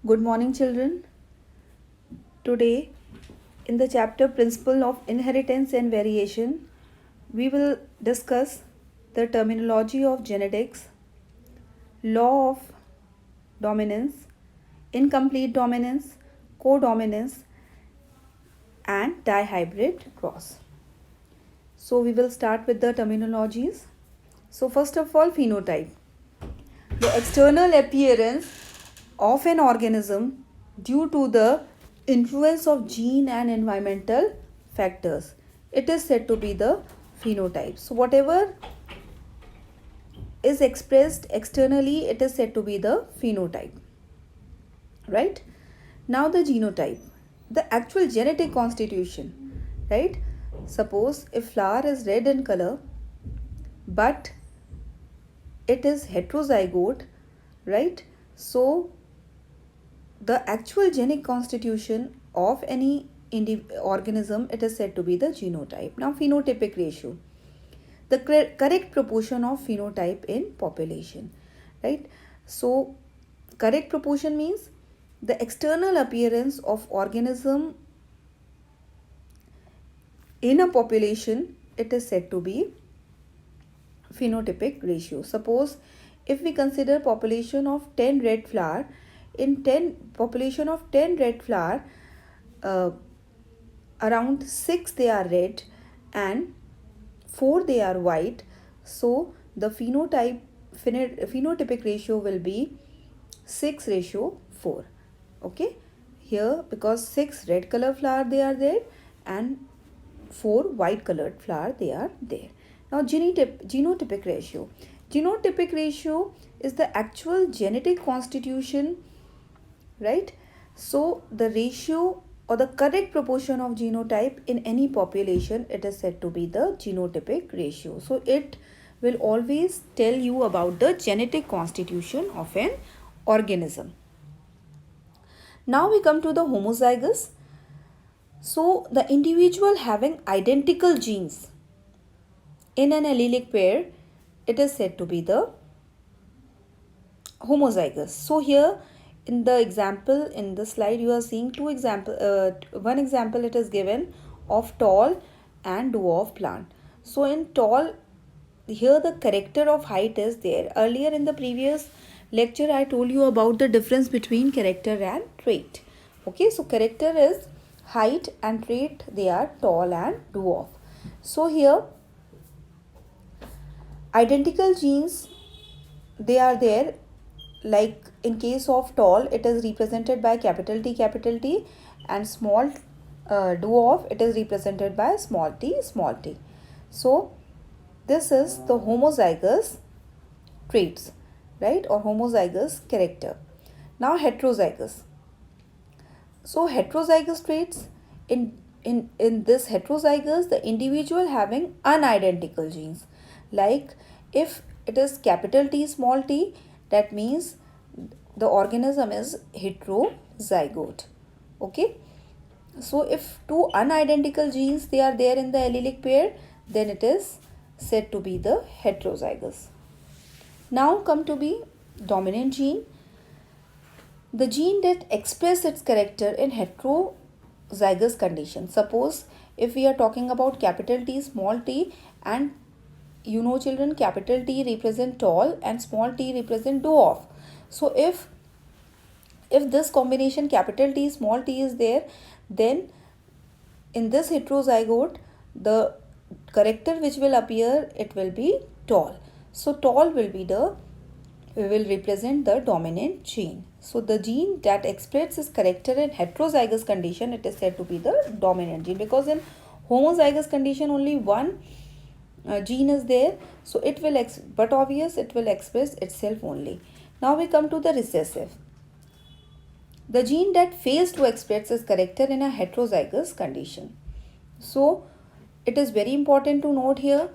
Good morning, children. Today, in the chapter Principle of Inheritance and Variation, we will discuss the terminology of genetics, law of dominance, incomplete dominance, codominance, and dihybrid cross. So, we will start with the terminologies. So, first of all, phenotype. The external appearance of an organism due to the influence of gene and environmental factors. It is said to be the phenotype. So, whatever is expressed externally, it is said to be the phenotype. Right? Now, the genotype, the actual genetic constitution. Right? Suppose if flower is red in color, but it is heterozygote, right? So, the actual genic constitution of any organism, it is said to be the genotype. Now, phenotypic ratio, the correct proportion of phenotype in population, right? So, correct proportion means the external appearance of organism in a population, it is said to be phenotypic ratio. Suppose if we consider population of 10 red flower, in 10 population of 10 red flower, uh, around 6 they are red and 4 they are white. So the phenotypic ratio will be 6:4. Okay, here because 6 red color flower they are there and 4 white colored flower they are there. Now genotypic ratio. Genotypic ratio is the actual genetic constitution, right? So the ratio or the correct proportion of genotype in any population, it is said to be the genotypic ratio. So it will always tell you about the genetic constitution of an organism. Now we come to the homozygous. So the individual having identical genes in an allelic pair, it is said to be the homozygous. So here in the example in the slide you are seeing one example it is given of tall and dwarf plant. So in tall, here the character of height is there. Earlier in the previous lecture I told you about the difference between character and trait. Okay, so character is height and trait they are tall and dwarf. So here identical genes they are there, like in case of tall it is represented by capital T, and small dwarf it is represented by small t. So this is the homozygous traits, right, or homozygous character. Now heterozygous. So heterozygous traits, in this heterozygous, the individual having unidentical genes, like if it is capital T small t, that means the organism is heterozygote. Okay, so if two unidentical genes they are there in the allelic pair, then it is said to be the heterozygous. Now come to be dominant gene, the gene that express its character in heterozygous condition. Suppose if we are talking about capital T small t, and you know children, capital T represent tall and small t represent dwarf. So if this combination capital T small t is there, then in this heterozygote the character which will appear, it will be tall. So tall will represent the dominant gene. So the gene that expresses its character in heterozygous condition, it is said to be the dominant gene, because in homozygous condition only one gene is there, so it will but obvious it will express itself only. Now we come to the recessive, the gene that fails to express its character in a heterozygous condition. So it is very important to note here,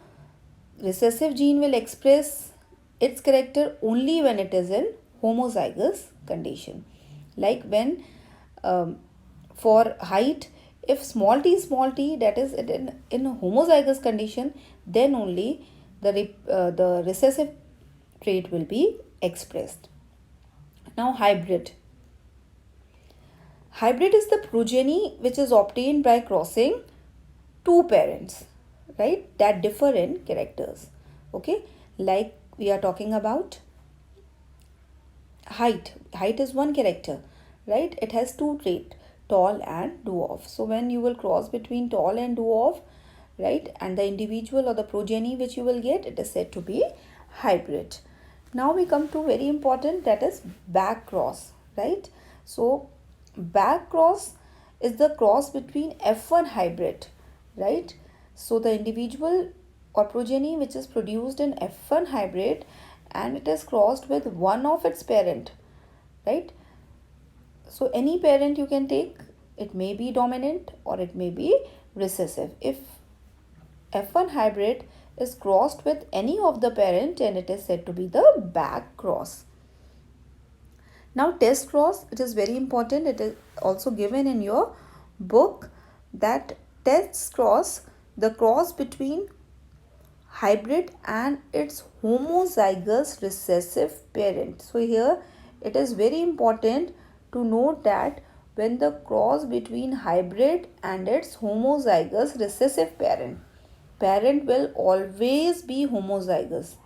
recessive gene will express its character only when it is in homozygous condition. Like when for height, if small t, that is in a homozygous condition, then only the recessive trait will be expressed. Now hybrid. Hybrid is the progeny which is obtained by crossing two parents, right, that differ in characters. Okay, like we are talking about height is one character, right? It has two traits, tall and dwarf. So when you will cross between tall and dwarf, right, and the individual or the progeny which you will get, it is said to be hybrid. Now we come to very important, that is back cross, right? So back cross is the cross between F1 hybrid, right? So the individual or progeny which is produced in F1 hybrid and it is crossed with one of its parent, right? So any parent you can take, it may be dominant or it may be recessive. If F1 hybrid is crossed with any of the parent, and it is said to be the back cross. Now test cross, it is very important. It is also given in your book that test cross, the cross between hybrid and its homozygous recessive parent. So here it is very important to note that when the cross between hybrid and its homozygous recessive parent will always be homozygous,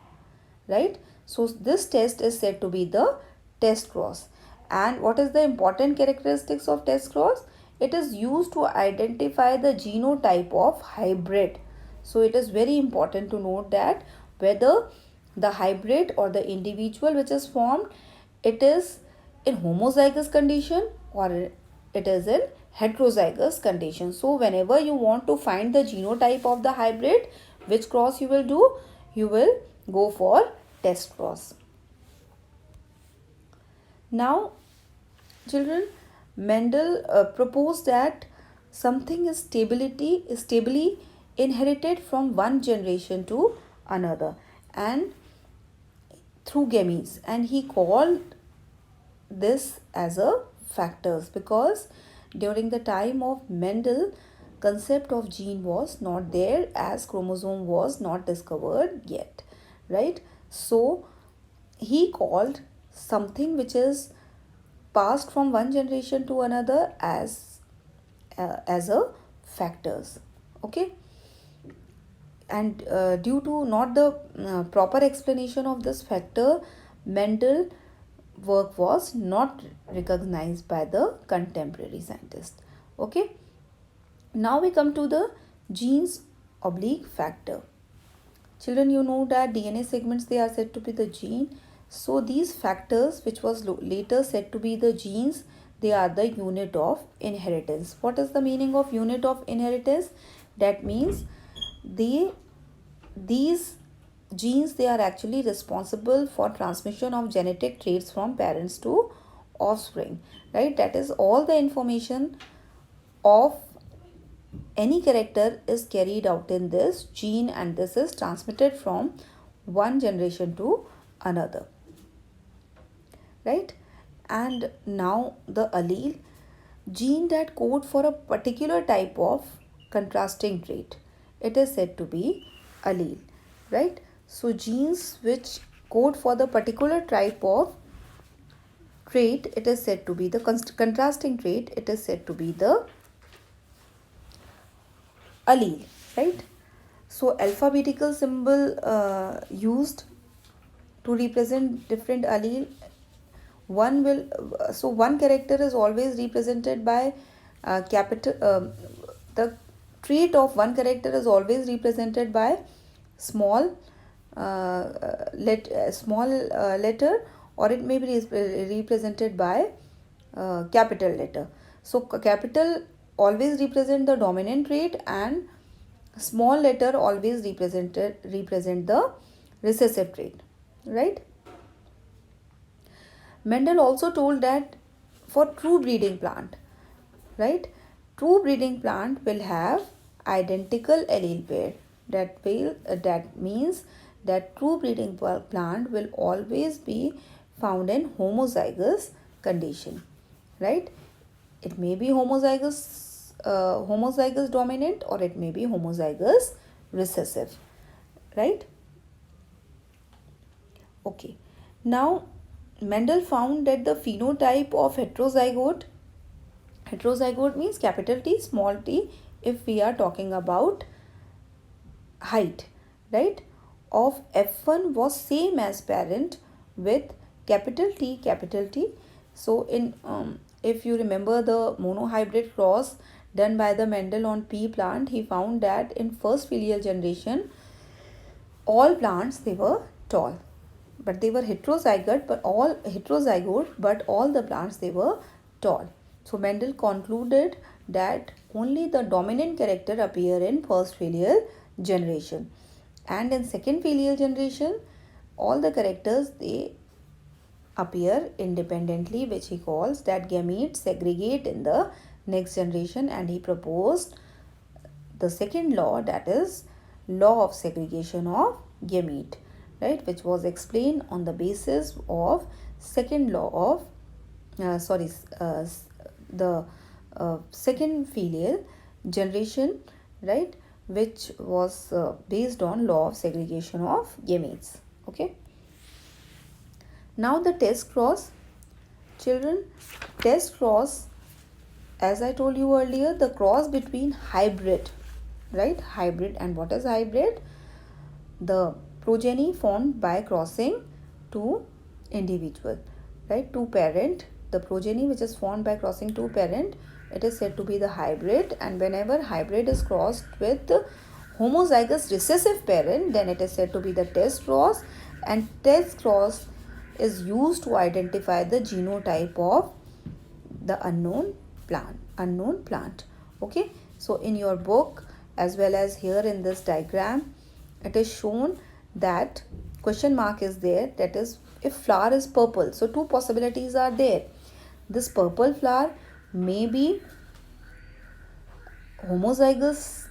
right? So this test is said to be the test cross. And what is the important characteristics of test cross? It is used to identify the genotype of hybrid. So it is very important to note that whether the hybrid or the individual which is formed, it is in homozygous condition or it is in heterozygous condition. So whenever you want to find the genotype of the hybrid, which cross you will do? You will go for test cross. Now children, Mendel proposed that something is stably inherited from one generation to another and through gametes, and he called this as a factors, because during the time of Mendel, concept of gene was not there as chromosome was not discovered yet, right? So he called something which is passed from one generation to another as a factors. Okay, and due to not the proper explanation of this factor, Mendel work was not recognized by the contemporary scientists. Okay, now we come to the genes oblique factor. Children, you know that DNA segments, they are said to be the gene. So these factors which was later said to be the genes, they are the unit of inheritance. What is the meaning of unit of inheritance? That means these genes, they are actually responsible for transmission of genetic traits from parents to offspring, right? That is, all the information of any character is carried out in this gene, and this is transmitted from one generation to another, right? And now the allele, gene that code for a particular type of contrasting trait, it is said to be allele, right? So genes which code for the particular type of trait, it is said to be the contrasting trait, it is said to be the allele, right? So alphabetical symbol used to represent different allele. One character is always represented by capital. The trait of one character is always represented by small letter, or it may be represented by capital letter. So capital always represent the dominant trait, and small letter always represent the recessive trait, right? Mendel also told that for true breeding plant, right, true breeding plant will have identical allele pair. That means that true breeding plant will always be found in homozygous condition, right? It may be homozygous dominant, or it may be homozygous recessive, right? Okay, now Mendel found that the phenotype of heterozygote Heterozygote means capital T, small t, if we are talking about height, right, of F1 was same as parent with capital T, capital T. So in if you remember the monohybrid cross done by the Mendel on pea plant, he found that in first filial generation all plants they were tall, but they were heterozygote, but all the plants they were tall. So Mendel concluded that only the dominant character appear in first filial generation, and in second filial generation all the characters they appear independently, which he calls that gametes segregate in the next generation. And he proposed the second law, that is law of segregation of gamete, right, which was explained on the basis of second law of the second filial generation, right, which was based on law of segregation of gametes. Okay, now the test cross. Children, test cross, as I told you earlier, the cross between hybrid, right, hybrid. And what is hybrid? The progeny formed by crossing two individual, right, two parent. The progeny which is formed by crossing two parent, it is said to be the hybrid. And whenever hybrid is crossed with homozygous recessive parent, then it is said to be the test cross. And test cross is used to identify the genotype of the unknown plant. Okay, so in your book as well as here in this diagram, it is shown that question mark is there, that is if flower is purple. So two possibilities are there. This purple flower may be homozygous,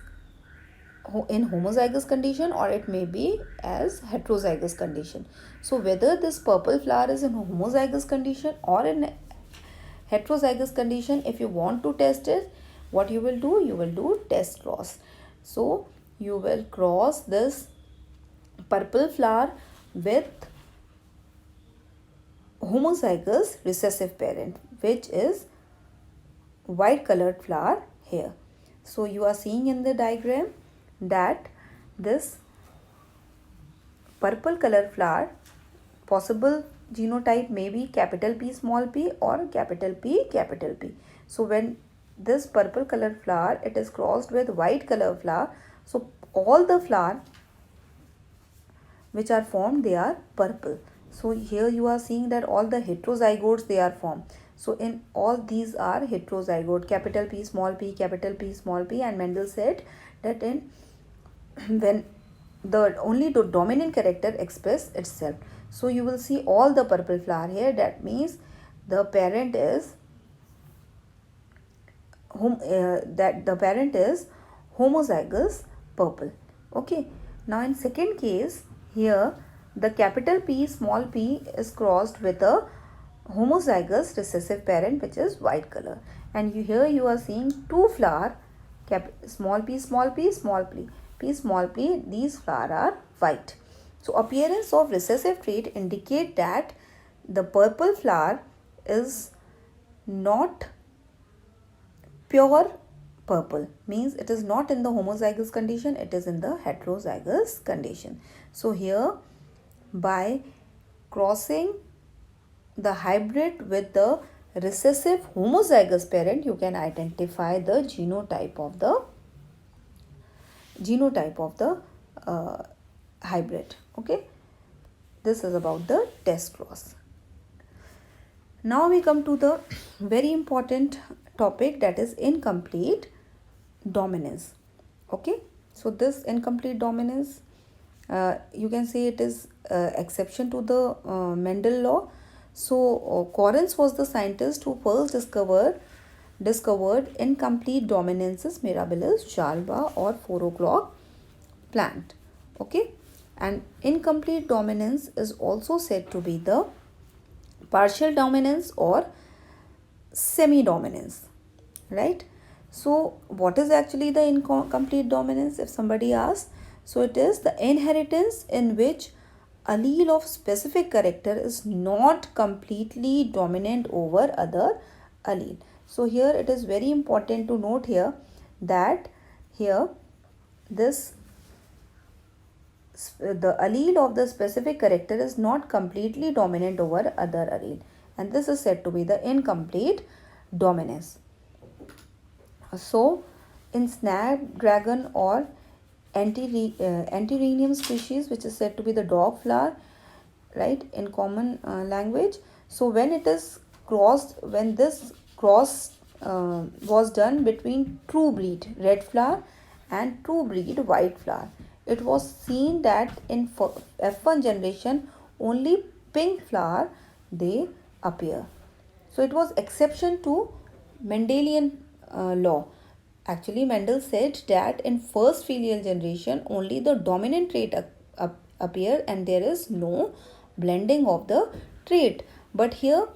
in homozygous condition, or it may be as heterozygous condition. So whether this purple flower is in homozygous condition or in heterozygous condition, if you want to test it, what you will do, you will do test cross. So you will cross this purple flower with homozygous recessive parent, which is white colored flower here. So you are seeing in the diagram that this purple color flower, possible genotype may be capital P small p or capital P capital P. So when this purple color flower, it is crossed with white color flower, so all the flower which are formed, they are purple. So here you are seeing that all the heterozygotes they are formed. So in all these are heterozygote, capital P small p, capital P small p. And Mendel said that in when the only the dominant character express itself. So you will see all the purple flower here. That means the parent is homozygous purple. Okay. Now in second case, here the capital P small p is crossed with a homozygous recessive parent, which is white color. And here you are seeing two flower, small p small p small p small p. These flower are white. So appearance of recessive trait indicate that the purple flower is not pure purple, means it is not in the homozygous condition, it is in the heterozygous condition. So here by crossing the hybrid with the recessive homozygous parent, you can identify the genotype of the hybrid. Okay, this is about the test cross. Now we come to the very important topic, that is incomplete dominance. Okay, so this incomplete dominance, you can say it is exception to the Mendel law. So Correns was the scientist who first discovered incomplete dominances mirabilis, jalba or 4 o'clock plant. Okay, and incomplete dominance is also said to be the partial dominance or semi-dominance, right? So what is actually the incomplete dominance, if somebody asks? So it is the inheritance in which allele of specific character is not completely dominant over other allele. So here it is very important to note here that here this the allele of the specific character is not completely dominant over other allele, and this is said to be the incomplete dominance. So in snapdragon or Antirrhinium species, which is said to be the dog flower, right, in common language. So when it is crossed, when this cross was done between true breed red flower and true breed white flower, it was seen that in F1 generation only pink flower they appear. So it was exception to Mendelian law. Actually, Mendel said that in first filial generation only the dominant trait appear and there is no blending of the trait. But here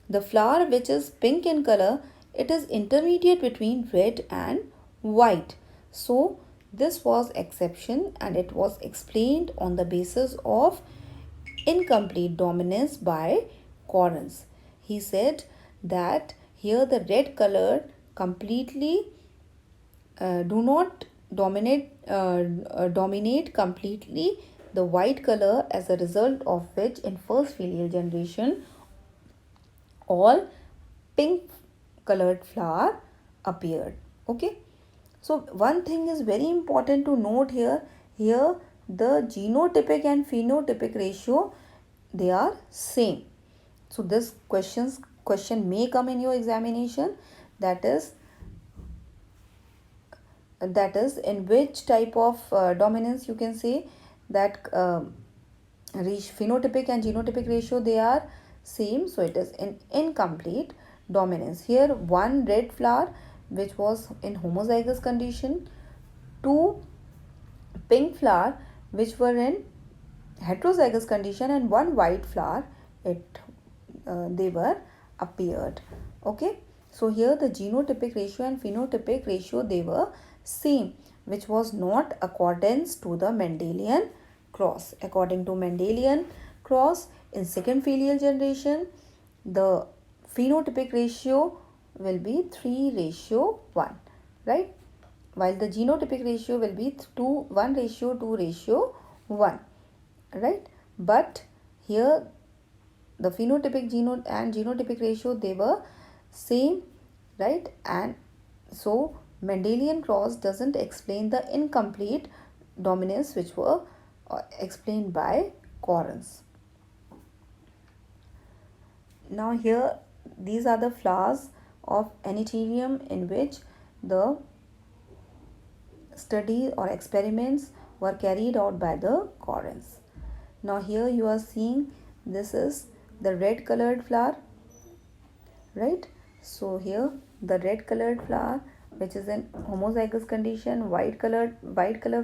the flower, which is pink in color, it is intermediate between red and white. So this was exception and it was explained on the basis of incomplete dominance by Correns. He said that here the red color completely do not dominate completely the white color, as a result of which in first filial generation all pink colored flower appeared. Okay, so one thing is very important to note here. Here the genotypic and phenotypic ratio, they are same. So this question may come in your examination, that is in which type of dominance you can say that phenotypic and genotypic ratio, they are same. So it is in incomplete dominance. Here one red flower which was in homozygous condition, two pink flower which were in heterozygous condition, and one white flower they were appeared. Okay, so here the genotypic ratio and phenotypic ratio, they were same, which was not accordance to the Mendelian cross. According to Mendelian cross, in second filial generation the phenotypic ratio will be 3:1, right, while the genotypic ratio will be 1:2:1, right. But here the phenotypic and genotypic ratio, they were same, right. And so Mendelian cross doesn't explain the incomplete dominance which were explained by Correns. Now here these are the flowers of Anitherium in which the study or experiments were carried out by the Correns. Now here you are seeing this is the red colored flower, right. So here the red colored flower which is in homozygous condition, white color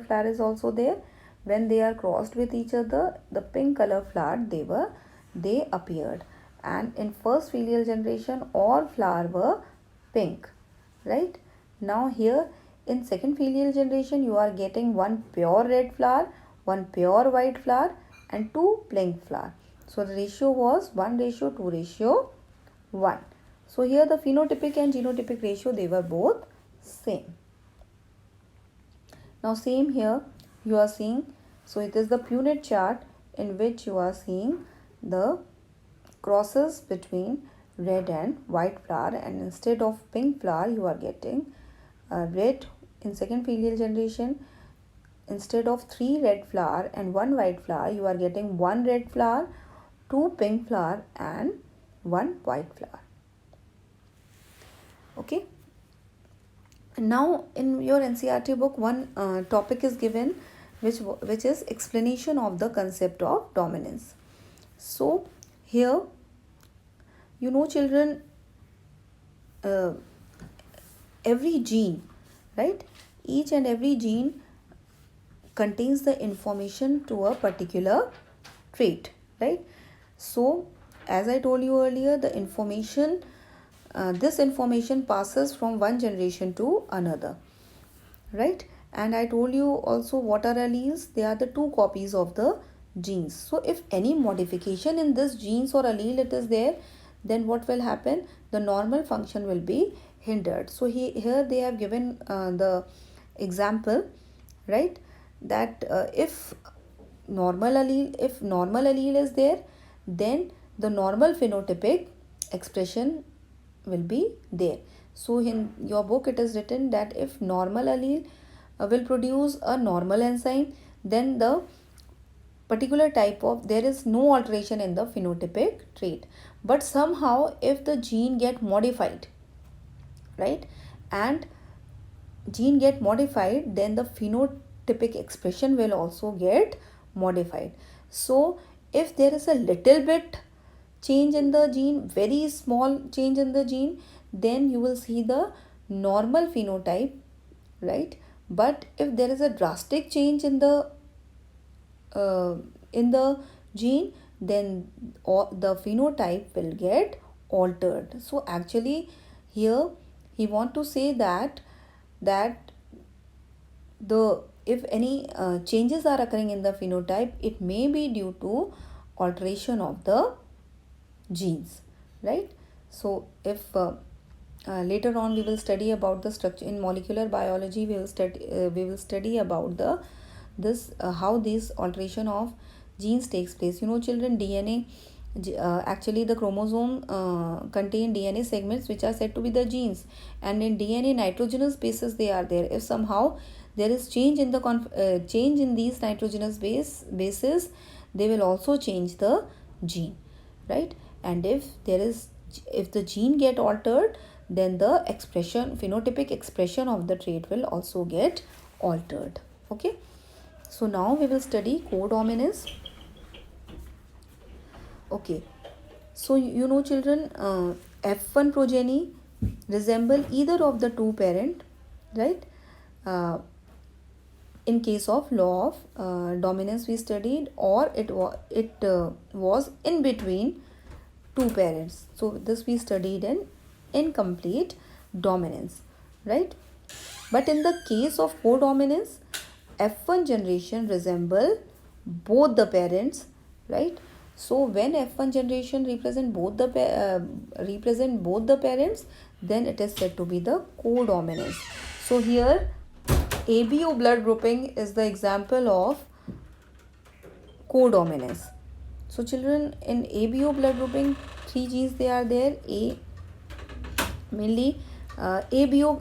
flower is also there. When they are crossed with each other, the pink color flower, they appeared. And in first filial generation all flower were pink, right. Now here in second filial generation you are getting one pure red flower, one pure white flower and two pink flower. So the ratio was 1:2:1. So here the phenotypic and genotypic ratio, they were both same. Now same here you are seeing, so it is the Punnett chart in which you are seeing the crosses between red and white flower, and instead of pink flower you are getting red in second filial generation. Instead of 3 red flower and 1 white flower, you are getting 1 red flower, 2 pink flower and 1 white flower. Okay. Now in your NCERT book one topic is given which is explanation of the concept of dominance. So here you know children, every gene, right, each and every gene contains the information to a particular trait, right. So as I told you earlier, the information this information passes from one generation to another, right. And I told you also what are alleles. They are the 2 copies of the genes. So if any modification in this genes or allele it is there, then what will happen? The normal function will be hindered. So here they have given the example, right, that if normal allele is there, then the normal phenotypic expression will be there. So in your book it is written that if normal allele will produce a normal enzyme, then the particular type of, there is no alteration in the phenotypic trait. But somehow if the gene get modified, right, and gene get modified, then the phenotypic expression will also get modified. So if there is a little bit change in the gene, very small change in the gene, then you will see the normal phenotype, right? But if there is a drastic change in the gene, then the phenotype will get altered. So actually here he want to say that the if any changes are occurring in the phenotype, it may be due to alteration of the genes, right? So if later on we will study about the structure in molecular biology, we will study about the this how this alteration of genes takes place. You know children, DNA, actually the chromosome contain DNA segments which are said to be the genes, and in DNA nitrogenous bases they are there. If somehow there is change in the change in these nitrogenous bases, they will also change the gene, right? And if the gene get altered, then the expression, phenotypic expression of the trait will also get altered. Okay, so now we will study codominance. Okay, so you know children, F1 progeny resemble either of the two parent, right? In case of law of dominance we studied, or it was in between two parents. So this we studied in incomplete dominance, right? But in the case of codominance, F1 generation resemble both the parents, right? So when F1 generation represent both the parents, then it is said to be the codominance. So here ABO blood grouping is the example of codominance. So children, in ABO blood grouping, three genes they are there. Mainly ABO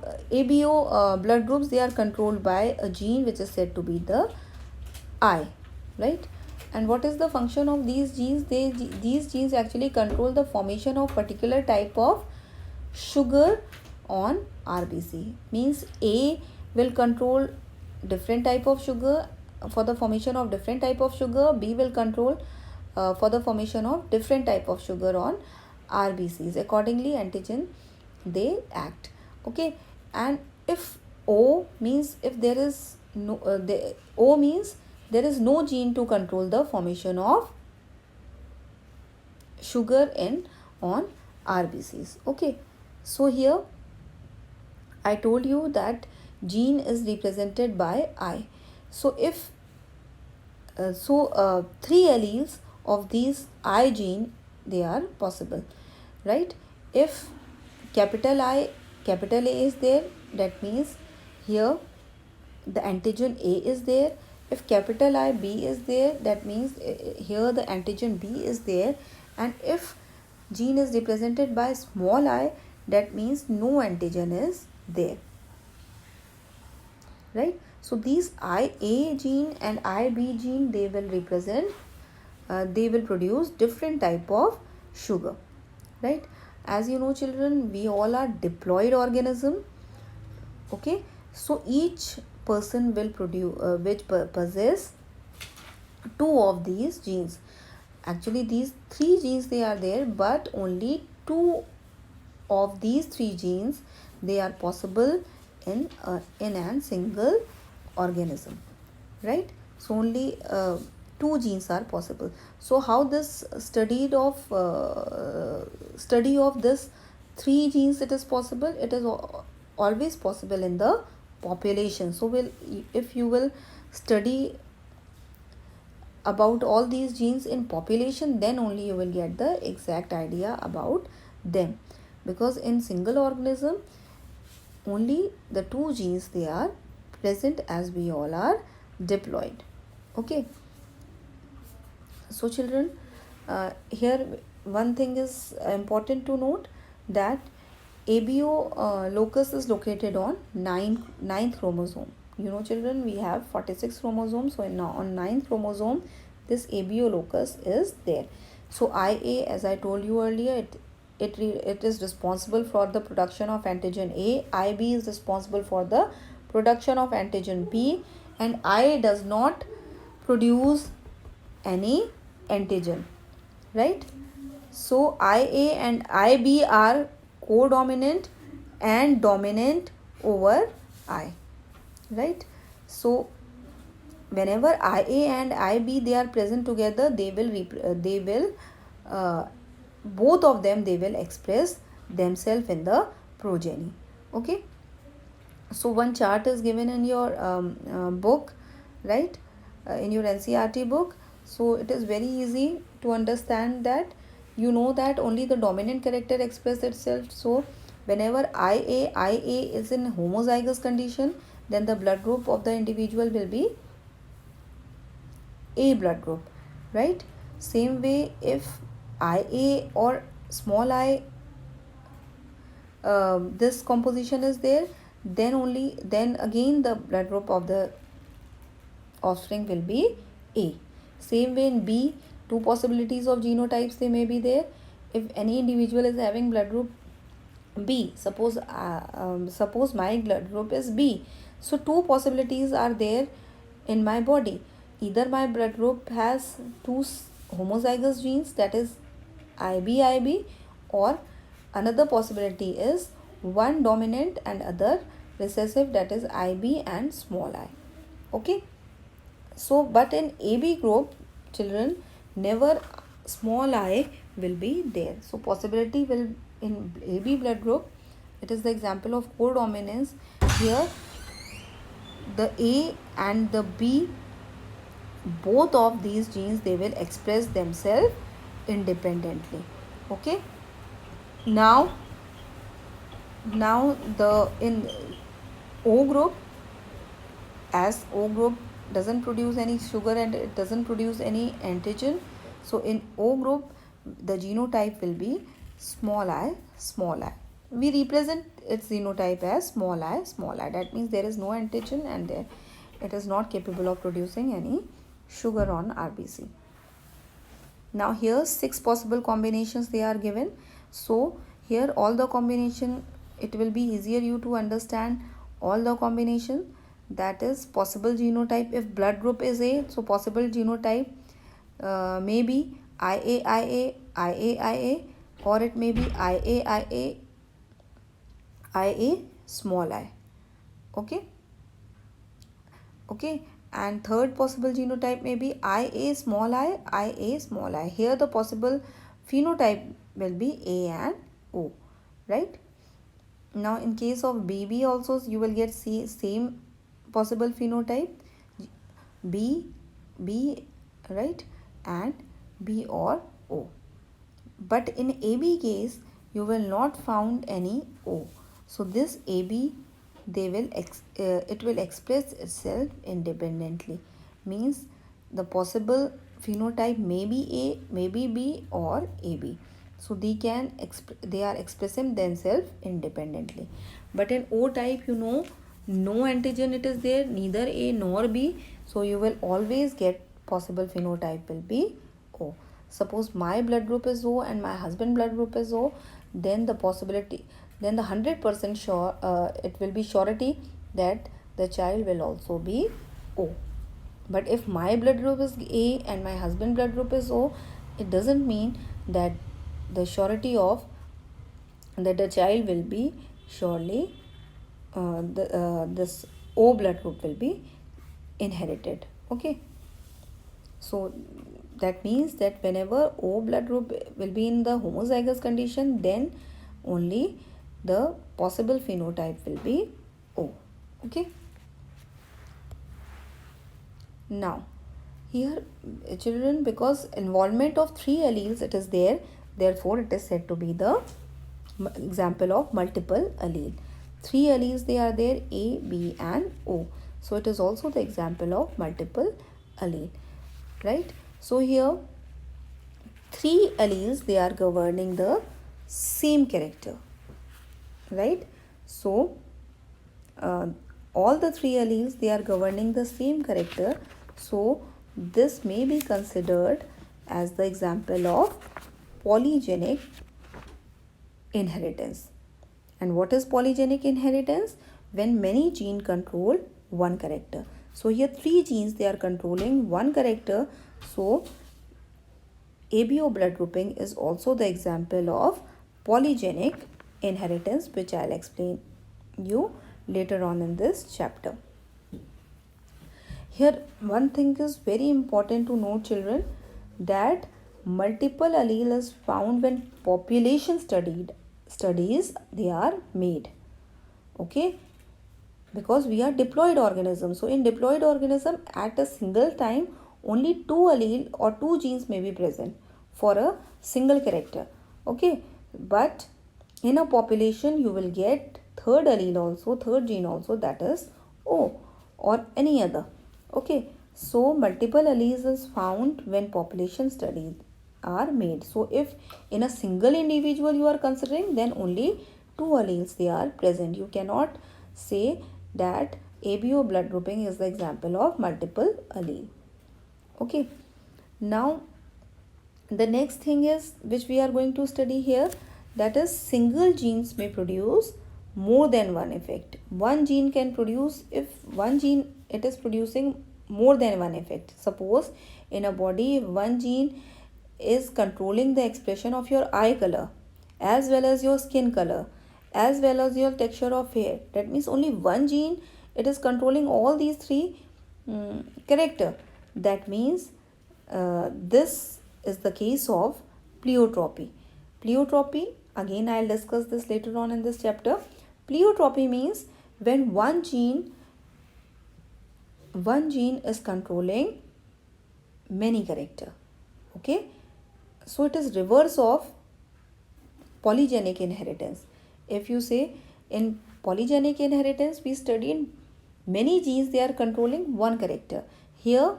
blood groups, they are controlled by a gene which is said to be the I, right? And what is the function of these genes? These genes actually control the formation of particular type of sugar on RBC. Means A will control different type of sugar for the formation of different type of sugar. B will control for the formation of different type of sugar on RBCs. Accordingly, antigen they act. Okay, and if O means if there is no O means there is no gene to control the formation of sugar in on RBCs. Okay, so here I told you that gene is represented by I. So if three alleles of these I gene they are possible, right? If capital I, capital A is there, that means here the antigen A is there. If capital I B is there, that means here the antigen B is there. And if gene is represented by small I, that means no antigen is there, right? So these IA gene and IB gene, they will represent they will produce different type of sugar, right? As you know children, we all are diploid organism. Okay, so each person will produce which possess two of these genes. Actually these three genes they are there, but only two of these three genes they are possible in a single organism, right? So only two genes are possible. So how this study of this three genes it is possible? It is always possible in the population. So if you will study about all these genes in population, then only you will get the exact idea about them. Because in single organism, only the two genes they are present as we all are diploid. Okay. So children, here one thing is important to note, that ABO locus is located on ninth chromosome. You know children, we have 46 chromosomes. So on ninth chromosome, this ABO locus is there. So IA, as I told you earlier, it is responsible for the production of antigen A. IB is responsible for the production of antigen B, and I does not produce any antigen, right? So IA and IB are codominant and dominant over I, right? So whenever IA and IB they are present together, they will both of them they will express themselves in the progeny. Okay. So one chart is given in your book, right? In your NCERT book. So it is very easy to understand that. You know that only the dominant character express itself. So whenever IA is in homozygous condition, then the blood group of the individual will be A blood group, right? Same way, if IA or small I, this composition is there, then again the blood group of the offspring will be A. Same way in B, two possibilities of genotypes they may be there. If any individual is having blood group B, suppose my blood group is B, so two possibilities are there in my body. Either my blood group has two homozygous genes, that is IB, or another possibility is one dominant and other recessive, that is IB and small I. Okay. So but in AB group, children, never small I will be there. So possibility will in AB blood group, it is the example of codominance. Here the A and the B, both of these genes they will express themselves independently. Okay. Now the in O group, as O group doesn't produce any sugar and it doesn't produce any antigen, so in O group the genotype will be small I. We represent its genotype as small I. That means there is no antigen and it is not capable of producing any sugar on RBC. Now here 6 possible combinations they are given. So here all the combination, it will be easier you to understand all the combination. That is possible genotype. If blood group is A, so possible genotype may be IA, or it may be IA small I. Okay. And third possible genotype may be IA small I. Here the possible phenotype will be A and O, right? Now in case of BB also you will get same possible phenotype, B, right, and B or O. But in AB case you will not found any O. So this AB it will express itself independently. Means the possible phenotype may be A, may be B, or AB. So they are expressing themselves independently. But in O type, no antigen it is there, neither A nor B. So you will always get possible phenotype will be O. Suppose my blood group is O and my husband blood group is O, then the 100% sure it will be surety that the child will also be O. But if my blood group is A and my husband blood group is O, it doesn't mean that the surety of that the child will be surely this O blood group will be inherited. Okay. So that means that whenever O blood group will be in the homozygous condition, then only the possible phenotype will be O. Okay. Now Here, children, because involvement of three alleles it is there, therefore it is said to be the example of multiple allele. Three alleles they are there, A, B and O. So it is also the example of multiple allele, right? So here three alleles they are governing the same character, right? So all the three alleles they are governing the same character, so this may be considered as the example of polygenic inheritance. And what is polygenic inheritance? When many genes control one character. So here three genes they are controlling one character, so ABO blood grouping is also the example of polygenic inheritance, which I'll explain you later on in this chapter. Here one thing is very important to know, children, that multiple allele is found when population studies they are made. Okay, because we are diploid organism. So in diploid organism at a single time only two allele or two genes may be present for a single character. Okay, but in a population you will get third allele also, third gene also, that is O or any other. Okay, so multiple alleles is found when population studies are made. So if in a single individual you are considering, then only two alleles they are present. You cannot say that ABO blood grouping is the example of multiple allele. Okay, now the next thing is which we are going to study here, that is single genes may produce more than one effect. One gene can produce, if one gene it is producing more than one effect. Suppose in a body one gene is controlling the expression of your eye color as well as your skin color as well as your texture of hair. That means only one gene it is controlling all these three character. That means this is the case of pleiotropy. Pleiotropy, again I'll discuss this later on in this chapter. Pleiotropy means when one gene is controlling many character. Okay, so it is reverse of polygenic inheritance. If you say in polygenic inheritance we studied many genes they are controlling one character. Here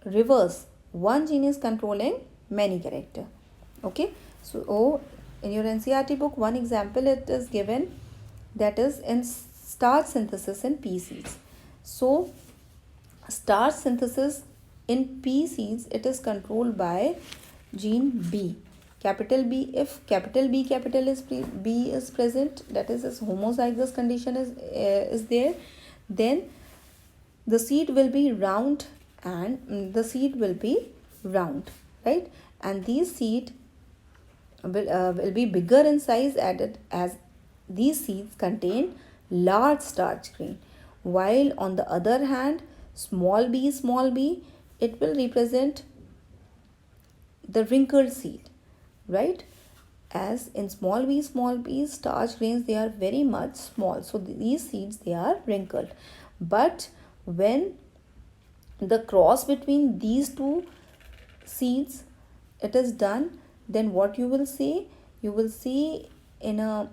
reverse, one gene is controlling many character. Okay, so in your NCERT book one example it is given, that is in starch synthesis in pea seeds. So starch synthesis in pea seeds it is controlled by gene B, capital B. If capital B is present, that is this homozygous condition is there, then the seed will be round and right, and these seed will be bigger in size added as these seeds contain large starch grain, while on the other hand small b it will represent the wrinkled seed, right? As in small b starch grains they are very much small, so these seeds they are wrinkled. But when the cross between these two seeds it is done, then what you will see in a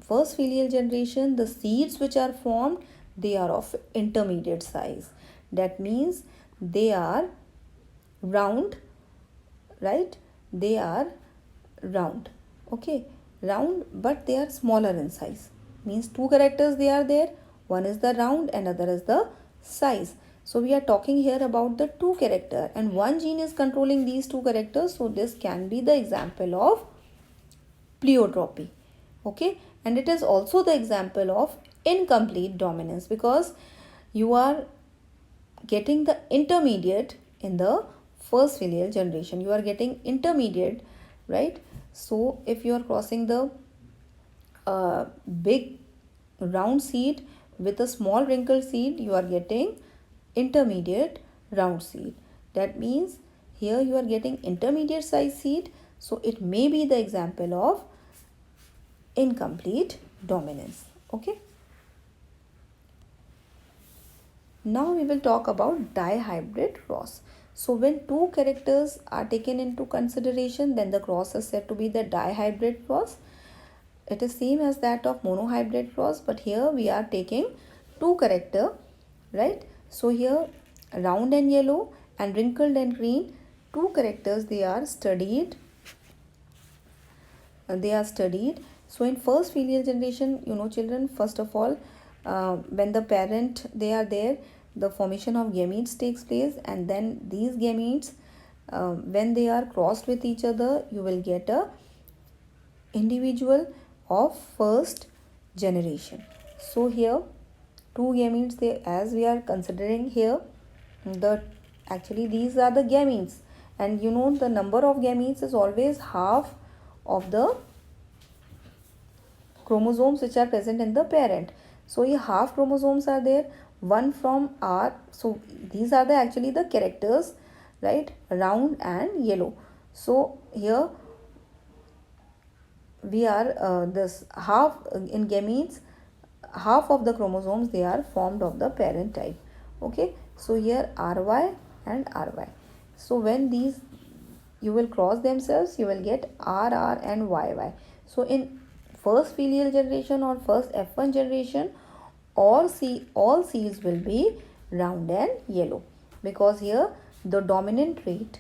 first filial generation the seeds which are formed they are of intermediate size. That means they are round, right? They are round. Okay, round, but they are smaller in size. Means two characters they are there, one is the round and other is the size. So we are talking here about the two character and one gene is controlling these two characters, so this can be the example of pleiotropy. Okay, and it is also the example of incomplete dominance, because you are getting the intermediate in the first filial generation, you are getting intermediate, right? So if you are crossing the big round seed with a small wrinkled seed, you are getting intermediate round seed. That means here you are getting intermediate size seed, so it may be the example of incomplete dominance. Okay, now we will talk about dihybrid cross. So when two characters are taken into consideration, then the cross is said to be the dihybrid cross. It is same as that of monohybrid cross, but here we are taking two character, right? So here round and yellow and wrinkled and green, two characters, they are studied. So in first filial generation, children, first of all, when the parent they are there, the formation of gametes takes place, and then these gametes, when they are crossed with each other, you will get a individual of first generation. So here two gametes, they, as we are considering here, the actually these are the gametes, and the number of gametes is always half of the chromosomes which are present in the parent. So here half chromosomes are there, one from R. So these are the actually the characters, right? Round and yellow. So here we are this half in gametes, half of the chromosomes, they are formed of the parent type. Okay, so here RY and RY. So when these you will cross themselves, you will get RR and YY. So in first filial generation or first F1 generation, all seeds will be round and yellow, because here the dominant trait,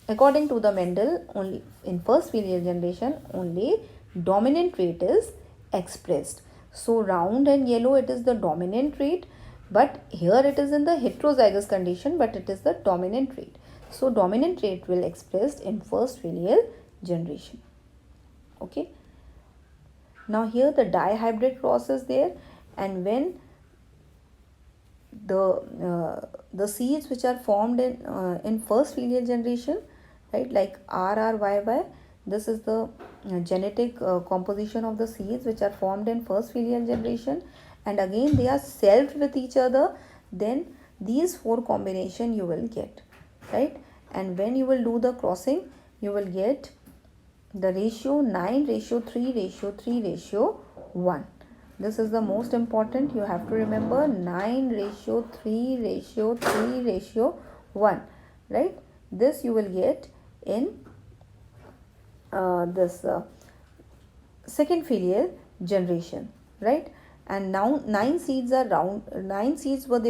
according to the Mendel, only in first filial generation only dominant trait is expressed. So round and yellow, it is the dominant trait, but here it is in the heterozygous condition, but it is the dominant trait. So dominant trait will expressed in first filial generation. Okay. Now here the dihybrid cross is there, and when the seeds which are formed in first filial generation, right, like RRYY, this is the genetic composition of the seeds which are formed in first filial generation, and again they are selfed with each other, then these four combination you will get, right? And when you will do the crossing, you will get the ratio 9:3:3:1. This is the most important. You have to remember 9:3:3:1, right? This you will get in this second filial generation, right? And now 9 seeds are round. 9 seeds were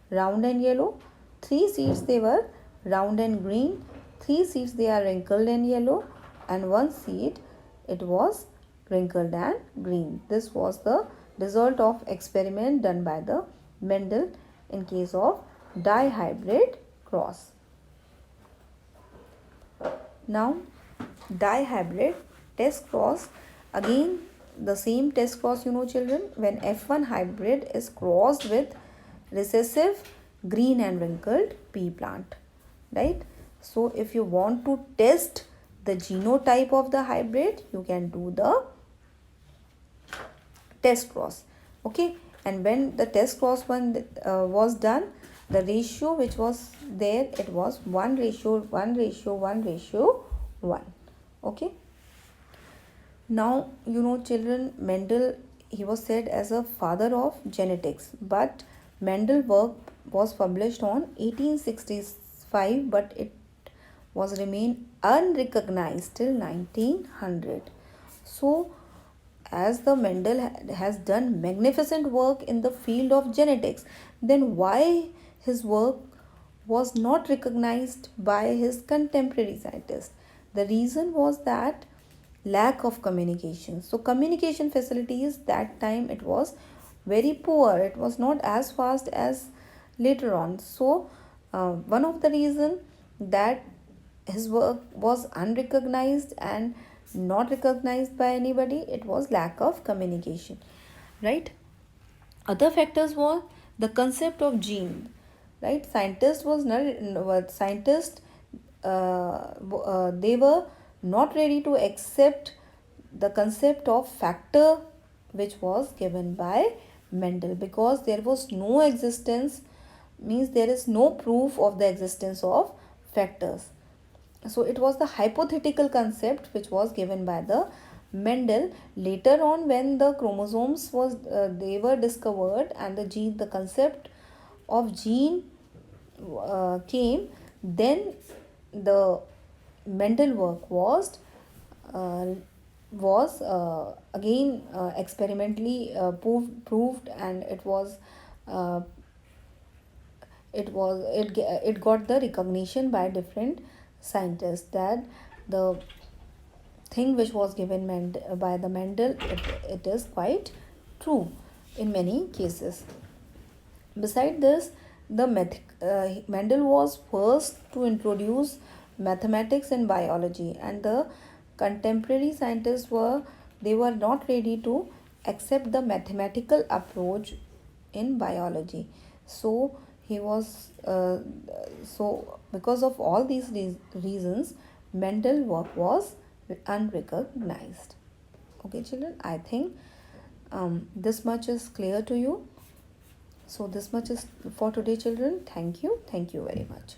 round and yellow. 3 seeds they were round and green. 3 seeds they are wrinkled and yellow, and 1 seed it was wrinkled and green. This was the result of experiment done by the Mendel in case of dihybrid cross. Now dihybrid test cross, again the same test cross, children, when F1 hybrid is crossed with recessive green and wrinkled pea plant, right? So if you want to test the genotype of the hybrid, you can do the test cross. Okay, and when the test cross one was done, the ratio which was there, it was 1:1:1:1:1. Okay. Now children, Mendel, he was said as a father of genetics, but Mendel work was published on 1865, but it was remain unrecognized till 1900. So as the Mendel has done magnificent work in the field of genetics, then why his work was not recognized by his contemporary scientists? The reason was that lack of communication. So communication facilities that time, it was very poor. It was not as fast as later on. So one of the reason that his work was unrecognized and not recognized by anybody, it was lack of communication, right? Other factors were the concept of gene, right? Scientists they were not ready to accept the concept of factor which was given by Mendel, because there was no existence, means there is no proof of the existence of factors. So it was the hypothetical concept which was given by the Mendel. Later on, when the chromosomes they were discovered, and the concept of gene came, Then the Mendel work uh, was again experimentally proved, and uh, it got the recognition by different scientists that the thing which was given by the Mendel, it is quite true in many cases. Beside this, Mendel was first to introduce mathematics in biology, and the contemporary scientists were not ready to accept the mathematical approach in biology. So he was so because of all these reasons, Mendel work was unrecognized. Okay, children, I think this much is clear to you. So this much is for today, children. Thank you very much.